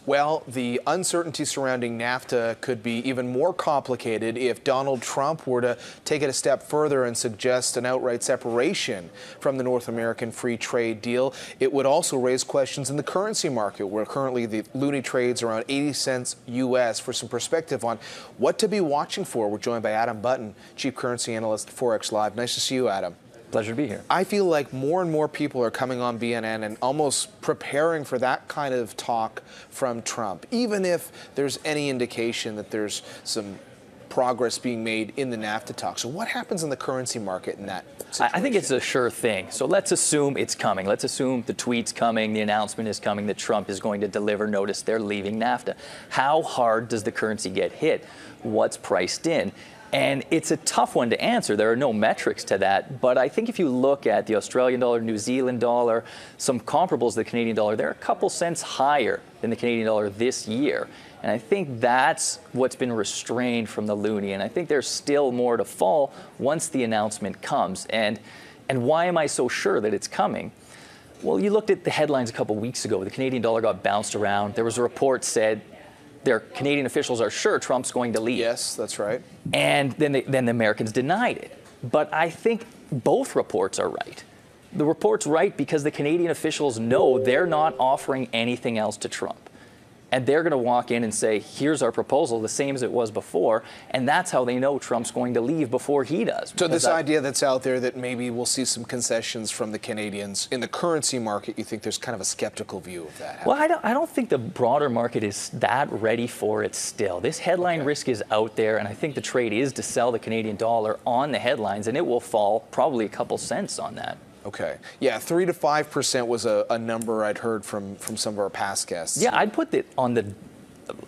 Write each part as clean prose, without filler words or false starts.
Well, the uncertainty surrounding NAFTA could be even more complicated if Donald Trump were to take it a step further and suggest an outright separation from the North American free trade deal. It would also raise questions in the currency market, where currently the loonie trades around 80 cents US. For some perspective on what to be watching for, we're joined by Adam Button, Chief Currency Analyst at Forex Live. Nice to see you, Adam. Pleasure to be here. I feel like more and more people are coming on BNN and almost preparing for that kind of talk from Trump, even if there's any indication that there's some progress being made in the NAFTA talks. So what happens in the currency market in that situation? I think it's a sure thing. So let's assume it's coming. Let's assume the tweet's coming, the announcement is coming, that Trump is going to deliver notice they're leaving NAFTA. How hard does the currency get hit? What's priced in? And it's a tough one to answer. There are no metrics to that. But I think if you look at the Australian dollar, New Zealand dollar, some comparables to the Canadian dollar, they're a couple cents higher than the Canadian dollar this year. And I think that's what's been restrained from the loonie. And I think there's still more to fall once the announcement comes. And why am I so sure that it's coming? Well, you looked at the headlines a couple weeks ago. The Canadian dollar got bounced around. There was a report said their Canadian officials are sure Trump's going to leave. Yes, that's right. And then the Americans denied it. But I think both reports are right. The report's right because the Canadian officials know they're not offering anything else to Trump. And they're going to walk in and say, here's our proposal, the same as it was before. And that's how they know Trump's going to leave before he does. So this idea that's out there that maybe we'll see some concessions from the Canadians in the currency market, you think there's kind of a skeptical view of that? Well, I don't think the broader market is that ready for it still. This headline risk is out there, and I think the trade is to sell the Canadian dollar on the headlines, and it will fall probably a couple cents on that. Okay. Yeah, 3 to 5% was a number I'd heard from some of our past guests. Yeah, I'd put it on the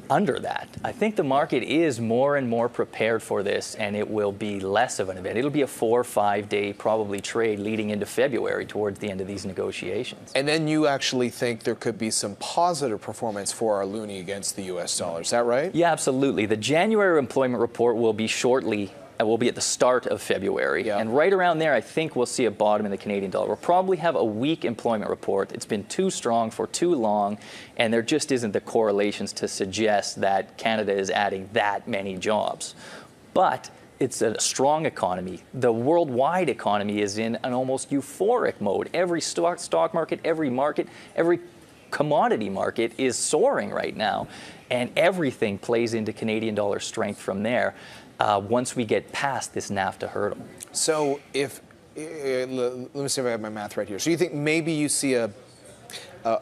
under that. I think the market is more and more prepared for this, and it will be less of an event. It'll be a 4 or 5 day probably trade leading into February towards the end of these negotiations. And then you actually think there could be some positive performance for our loonie against the U.S. dollar. Is that right? Yeah, absolutely. The January employment report will be shortly. Will be at the start of February. Yeah. And right around there, I think we'll see a bottom in the Canadian dollar. We'll probably have a weak employment report. It's been too strong for too long, and there just isn't the correlations to suggest that Canada is adding that many jobs. But it's a strong economy. The worldwide economy is in an almost euphoric mode. Every stock market, every commodity market is soaring right now, and everything plays into Canadian dollar strength from there. Once we get past this NAFTA hurdle. So if, let me see if I have my math right here. So you think maybe you see a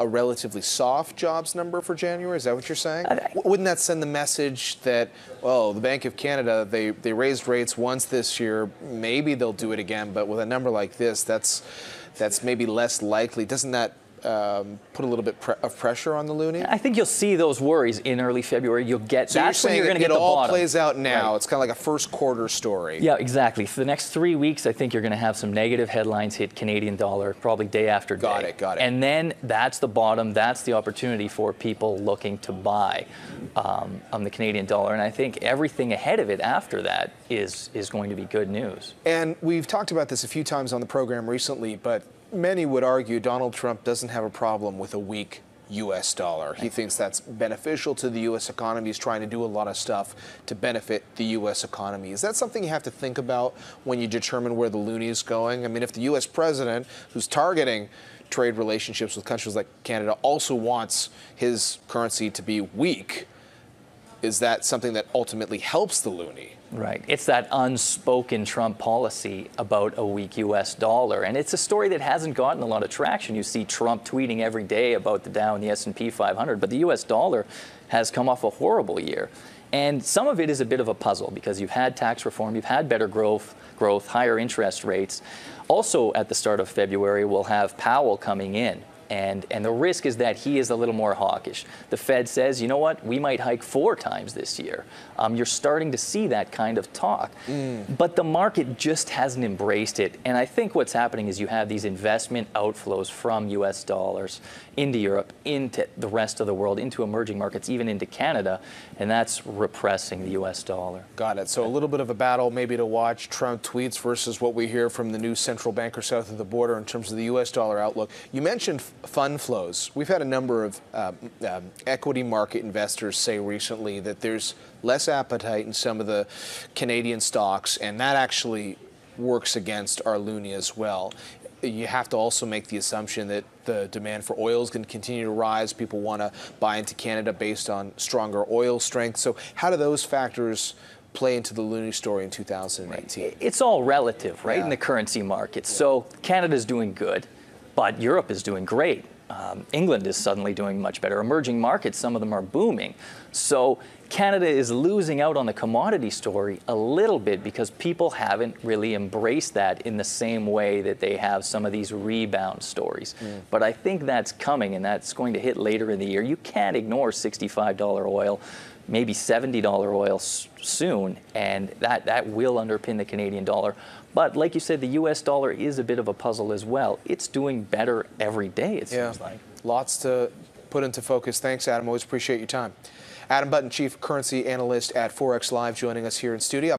relatively soft jobs number for January? Is that what you're saying? Wouldn't that send the message that, well, the Bank of Canada, they raised rates once this year, maybe they'll do it again, but with a number like this, that's maybe less likely. Doesn't that put a little bit of pressure on the loonie? I think you'll see those worries in early February. You'll get so that's when you're going to get the bottom. It all bottom. plays out now. Right. It's kind of like a first quarter story. Yeah, exactly. For the next 3 weeks, I think you're going to have some negative headlines hit Canadian dollar, probably day after day. Got it. And then that's the bottom. That's the opportunity for people looking to buy on the Canadian dollar. And I think everything ahead of it after that is going to be good news. And we've talked about this a few times on the program recently, but many would argue Donald Trump doesn't have a problem with a weak U.S. dollar. He thinks that's beneficial to the U.S. economy. He's trying to do a lot of stuff to benefit the U.S. economy. Is that something you have to think about when you determine where the loonie is going? I mean, if the U.S. president, who's targeting trade relationships with countries like Canada, also wants his currency to be weak, is that something that ultimately helps the loonie? Right. It's that unspoken Trump policy about a weak U.S. dollar. And it's a story that hasn't gotten a lot of traction. You see Trump tweeting every day about the Dow and the S&P 500, but the U.S. dollar has come off a horrible year. And some of it is a bit of a puzzle because you've had tax reform, you've had better growth, higher interest rates. Also at the start of February, we'll have Powell coming in. And the risk is that he is a little more hawkish. The Fed says, you know what, we might hike 4 times this year. You're starting to see that kind of talk. But the market just hasn't embraced it. And I think what's happening is you have these investment outflows from U.S. dollars into Europe, into the rest of the world, into emerging markets, even into Canada. And that's repressing the U.S. dollar. Got it. So a little bit of a battle maybe to watch, Trump tweets versus what we hear from the new central banker south of the border in terms of the U.S. dollar outlook. You mentioned fund flows. We've had a number of equity market investors say recently that there's less appetite in some of the Canadian stocks, and that actually works against our loonie as well. You have to also make the assumption that the demand for oil is going to continue to rise. People want to buy into Canada based on stronger oil strength. So how do those factors play into the loonie story in 2018? Right. It's all relative, right, Yeah. in the currency market. So Canada's doing good, but Europe is doing great. England is suddenly doing much better. Emerging markets, some of them are booming. So Canada is losing out on the commodity story a little bit because people haven't really embraced that in the same way that they have some of these rebound stories. But I think that's coming, and that's going to hit later in the year. You can't ignore $65 oil, maybe $70 oil soon, and that will underpin the Canadian dollar. But like you said, the U.S. dollar is a bit of a puzzle as well. It's doing better every day, it seems like. Lots to put into focus. Thanks, Adam. Always appreciate your time. Adam Button, Chief Currency Analyst at Forex Live, joining us here in studio.